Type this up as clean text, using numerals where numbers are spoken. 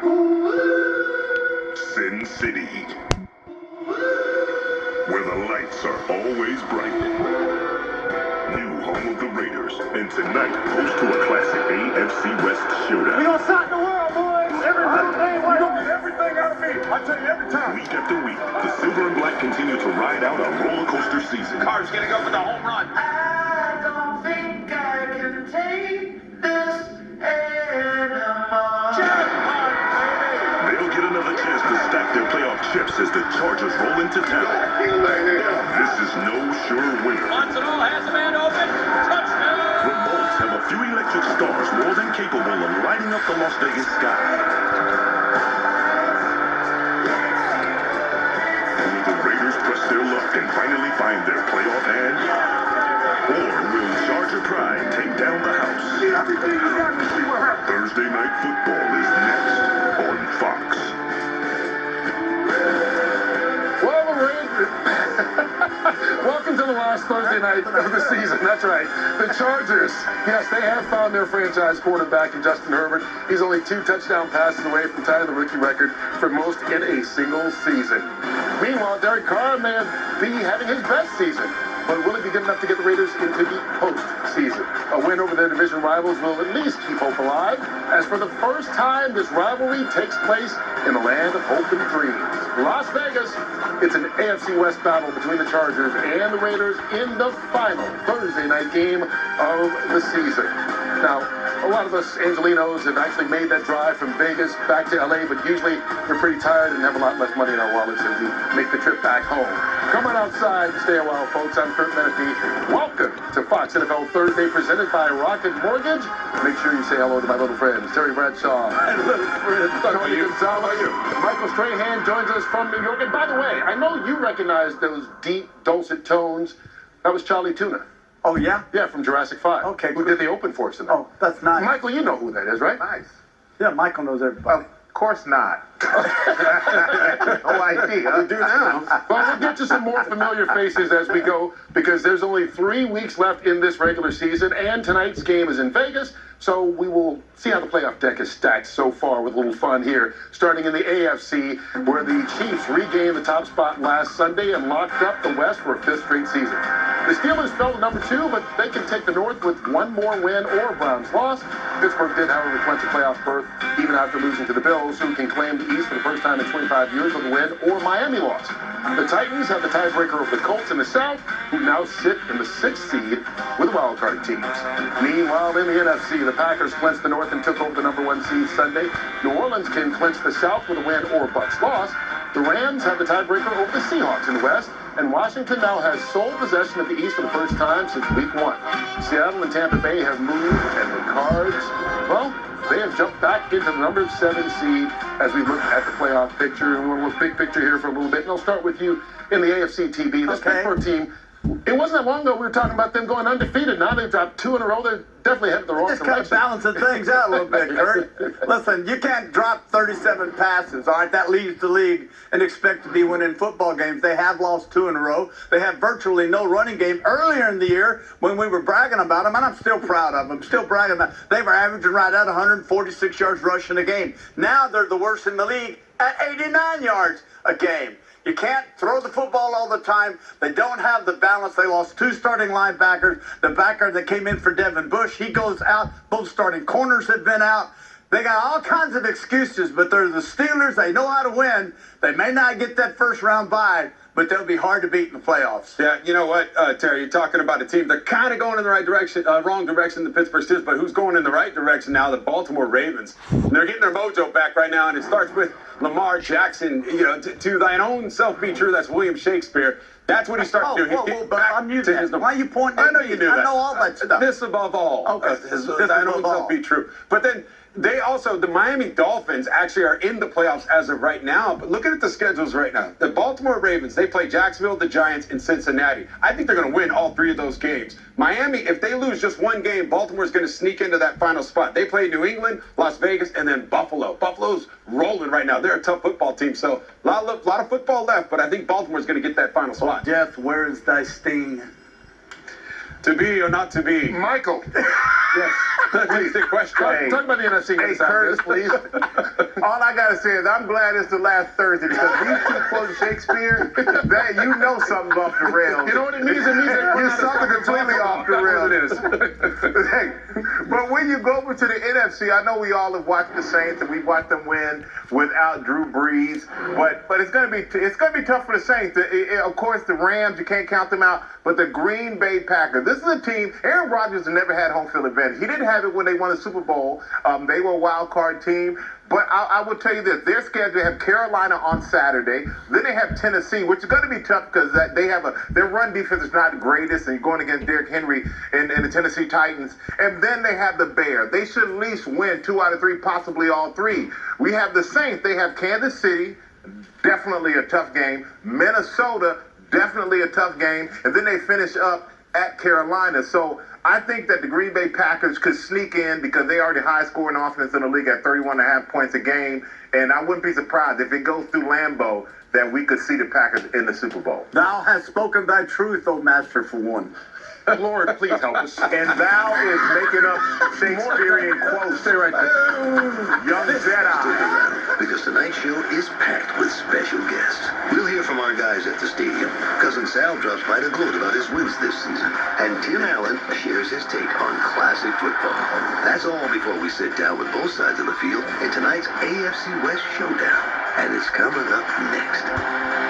Sin City, where the lights are always bright. New home of the Raiders, and tonight host to a classic AFC West showdown. We gonna shot the world, boys! Every little thing, you gonna get everything out of me. I tell you every time. Week after week, the Silver and Black continue to ride out a roller coaster season. Carr's gonna go for the home run. I don't think I can take this anymore. Jackpot, baby! They'll get another chance to stack their playoff chips as the Chargers roll into town. This is no sure winner. Wants it all, has a man open. Touchdown! The Bolts have a few electric stars more than capable of lighting up the Las Vegas sky. Will the Raiders trust their luck and finally find their playoff hand? Or will Charger pride take down the house? Thursday Night Football is next on Fox. Well, the Raiders. Welcome to the last Thursday night of the season. That's right. The Chargers. Yes, they have found their franchise quarterback in Justin Herbert. He's only 2 touchdown passes away from tying the rookie record for most in a single season. Meanwhile, Derek Carr may be having his best season, but will it be good enough to get the Raiders into the postseason? A win over their division rivals will at least keep hope alive, as for the first time this rivalry takes place in the land of hope and dreams. Las Vegas, it's an AFC West battle between the Chargers and the Raiders in the final Thursday night game of the season. Now, a lot of us Angelinos have actually made that drive from Vegas back to LA, but usually we're pretty tired and have a lot less money in our wallets as we make the trip back home. Come on outside and stay a while, folks. I'm Kurt Menefee. Welcome to Fox NFL Thursday, presented by Rocket Mortgage. Make sure you say hello to my little friends, Terry Bradshaw, and little friend Tony Gonzalez. Michael Strahan joins us from New York. And by the way, I know you recognize those deep, dulcet tones. That was Charlie Tuna. Oh, yeah? Yeah, from Jurassic 5. Okay, Who did the open for us tonight. Oh, that's nice. Michael, you know who that is, right? Nice. Yeah, Michael knows everybody. Of course not. No idea. We do now. Well, we'll get to some more familiar faces as we go, because there's only 3 weeks left in this regular season, and tonight's game is in Vegas, so we will see how the playoff deck is stacked so far with a little fun here. Starting in the AFC, where the Chiefs regained the top spot last Sunday and locked up the West for a 5th straight season. The Steelers fell to number 2, but they can take the North with one more win or a Browns loss. Pittsburgh did, however, clinch a playoff berth, even after losing to the Bills, who can claim the East for the first time in 25 years with a win or Miami loss. The Titans have the tiebreaker over the Colts in the South, who now sit in the 6th seed with wildcard teams. Meanwhile, in the NFC, the Packers clinched the North and took over the number 1 seed Sunday. New Orleans can clinch the South with a win or Bucs loss. The Rams have the tiebreaker over the Seahawks in the West, and Washington now has sole possession of the East for the first time since Week 1. Seattle and Tampa Bay have moved, and the Cards, well, they have jumped back into the number 7 seed as we look at the playoff picture. And we'll look big picture here for a little bit. And I'll start with you in the AFC TV. This Pittsburgh team, it wasn't that long ago we were talking about them going undefeated. Now they've dropped 2 in a row. They're definitely headed the wrong Just direction. kind of balancing things out a little bit, Kurt. Listen, you can't drop 37 passes, all right? That leads the league and expect to be winning football games. They have lost 2 in a row. They have virtually no running game. Earlier in the year, when we were bragging about them, and I'm still proud of them, still bragging about they were averaging right at 146 yards rushing a game. Now they're the worst in the league at 89 yards a game. You can't throw the football all the time. They don't have the balance. They lost 2 starting linebackers. The backer that came in for Devin Bush, he goes out. Both starting corners have been out. They got all kinds of excuses, but they're the Steelers. They know how to win. They may not get that first round bye, but they'll be hard to beat in the playoffs. Yeah, you know what, Terry, you're talking about a team that kind of going in the right direction, wrong direction, the Pittsburgh Steelers, but who's going in the right direction now? The Baltimore Ravens. They're getting their mojo back right now, and it starts with Lamar Jackson, you know, to thine own self be true. That's William Shakespeare. That's what he's starting to do. He's getting back I'm new to to his. Why are you pointing at I know me? you knew that. I know all that stuff. This above all. Okay. Thine own self be true. But then they also, the Miami Dolphins actually are in the playoffs as of right now. But looking at the schedules right now, the Baltimore Ravens, they play Jacksonville, the Giants, and Cincinnati. I think they're going to win all 3 of those games. Miami, if they lose just 1 game, Baltimore's going to sneak into that final spot. They play New England, Las Vegas, and then Buffalo. Buffalo's rolling right now. They're a tough football team. So a lot of football left, but I think Baltimore's going to get that final spot. Jeff, where is thy sting? To be or not to be? Michael. Yes. That's the question. Talk about the NFC. Hey, Kurt, please. All I gotta say is I'm glad it's the last Thursday because these two quotes Shakespeare, that you know something's off the rails. You know what it means? It means that You're something completely off the rails. That's what it is. Hey, but when you go over to the NFC, I know we all have watched the Saints and we watched them win without Drew Brees, but it's gonna be tough for the Saints. Of course, the Rams, you can't count them out, but the Green Bay Packers. This is a team. Aaron Rodgers has never had home field advantage. He didn't have it when they won the Super Bowl. They were a wild card team. But I will tell you this, their schedule, they have Carolina on Saturday. Then they have Tennessee, which is going to be tough because their run defense is not the greatest, and you're going against Derrick Henry and the Tennessee Titans. And then they have the Bears. They should at least win 2 out of 3, possibly all 3. We have the Saints. They have Kansas City, definitely a tough game. Minnesota, definitely a tough game. And then they finish up at Carolina. So I think that the Green Bay Packers could sneak in because they are the highest scoring offense in the league at 31.5 points a game. And I wouldn't be surprised if it goes through Lambeau that we could see the Packers in the Super Bowl. Thou hast spoken thy truth, O Master, for one. Lord, please help us. And thou is making up Shakespearean quotes. Stay right there. Young Jedi. Because tonight's show is packed with special guests. We'll hear from our guys at the stadium. Cousin Sal drops by to gloat about his wins this season. And Tim Allen shares his take on classic football. That's all before we sit down with both sides of the field in tonight's AFC West Showdown. And it's coming up next.